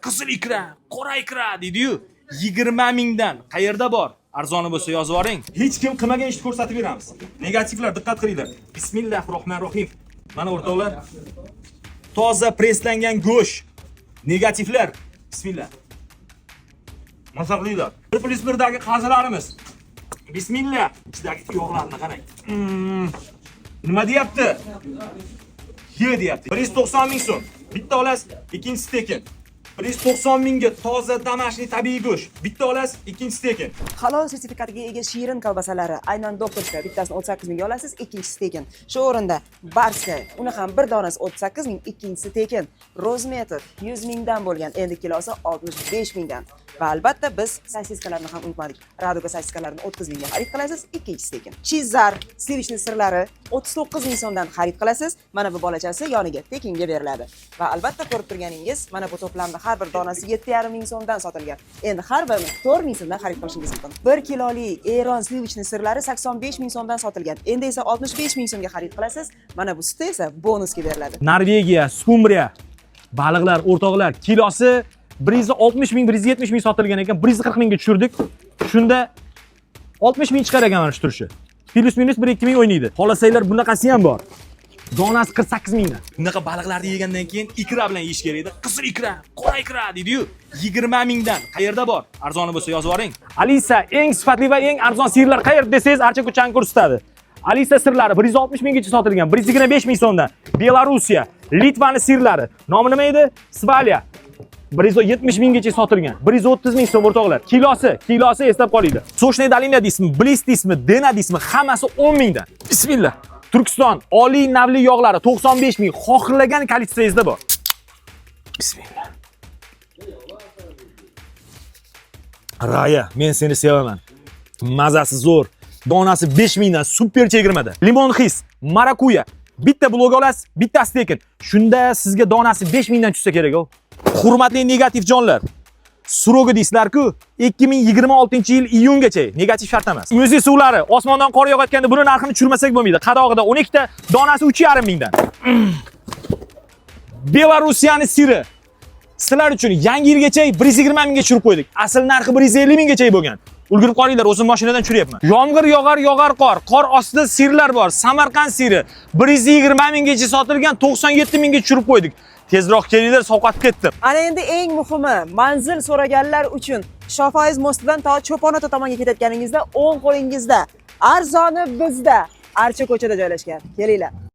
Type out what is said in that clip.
qizil ikra, qora ikra deydi-yu. 20 mingdan qayerda bor? Arzoni bo'lsa yozib yuboring. Hech kim qilmagan ishni ko'rsatib beramiz. Negativlar diqqat qilinglar. Bismillahirrohmanirrohim. Mana o'rtoqlar. Toza preslangan go'sht. Negativlar. Bismillah. Masallilar. 1+1 dagi qazilarimiz. Bismillah. Ichidagi yog'larni qarang. Nima deyapti? Ye deyapti. 190 ming so'm. Bitta olasiz, ikkinchisi tekin. 190 mingga toza damashli tabiiy go'sht. Bitta olasiz, ikkinchisi tekin. Halol sertifikatiga ega shirin kolbasalari aynan doktorska bittasini 38 mingga olasiz, ikkinchisi tekin. Shu o'rinda Barska, uni ham bir donasi 38 ming, ikkinchisi tekin. Rozmetr 100 mingdan bo'lgan, endi kilosi 65 mingdan. Va albatta biz sosiskalarni ham unutmadik. Raduga sosiskalarini 30 mingga xarid qilasiz, ikkinchisi tekin. Chizar, Sivishni sirlari 39 ming so'mdan xarid qilasiz, mana bu bolachasi yoniga tekinga beriladi. Va albatta ko'rib turganingiz, mana bu to'plamda har bir donasi 7,5 ming so'mdan sotilgan. Endi har birini 4 ming so'mdan xarid qilishingiz mumkin. 1 kilolik Eron Sivishni sirlari 85 ming so'mdan sotilgan. Endi esa 65 ming so'mga xarid qilasiz, mana bu suti esa bonusga beriladi. Norvegiya, skumbriya, baliqlar, o'rtoqlar, kilosi 160 ming, 170 ming sotilgan ekan, 140 mingga tushirdik. Shunda 60 ming chiqar ekan mana shu turishi. Plus minus 1-2 ming o'ynaydi. Xohlasanglar bunaqasi ham bor. Donasi 48 mingdan. Bunaqa baliqlarni yegandan keyin ikra bilan yeyish kerak edi. Qizil ikra, qora ikra deydi-yu. 20 mingdan qayerda bor? Arzoni bo'lsa yozib yuboring. Alisa eng sifatli va eng arzon sirlar qayerda desangiz, archa ko'chani ko'rsatadi. Alisa sirlari 160 minggacha sotilgan, 125 ming so'mdan. Belorussiya, Litvani sirlari. Nomi nima edi? Svalya. 170 minggacha sotilgan. 130 ming so'm o'rtoqlar. Kilosi eslab qolinglar. Sochniy dalina deysizmi, Bliss deysizmi, Dena deysizmi, hammasi 10 mingdan. Bismillah. Turkiston oliy navli yog'lari 95 ming, xohlagan kolleksiyangizda bor. Bismillah. Raya, men seni sevaman. Mazasi zo'r. Donasi 5 mingdan, super chegirmada. Limon his, marakuya. Bitta blog olasiz, bittasi tekin. Shunda sizga donasi 5 mingdan tushsa kerak-ku. Hurmatli negativ jonlar. Suroga deysizlar-ku, 2026-yil iyungacha negativ shart emas. Muzey suvlari osmondan qor yog'ayotganda buni narxini tushirmasak bo'lmaydi. Qadog'ida 12 ta, donasi 3,5 mingdan. Belorussiyaning siri. Sizlar uchun yangi yilgacha 120 mingga tushirib qo'ydik. Asl narxi 150 minggacha bo'lgan. Ulgurib qolinglar, o'zim mashinadan tushiryapman. Yomg'ir yog'ar qor. Qor ostida sirlar bor. Samarqand siri 120 minggacha sotilgan, 97 mingga tushirib qo'ydik. Tezroq kelinglar, sovqatib ketdim. Ana endi eng muhimi, manzil so'raganlar uchun Shofoiz mostidan to Cho'ponota tomonga ketayotganingizda o'ng qo'lingizda, arzoni bizda, Archa ko'chada joylashgan. Kelinglar.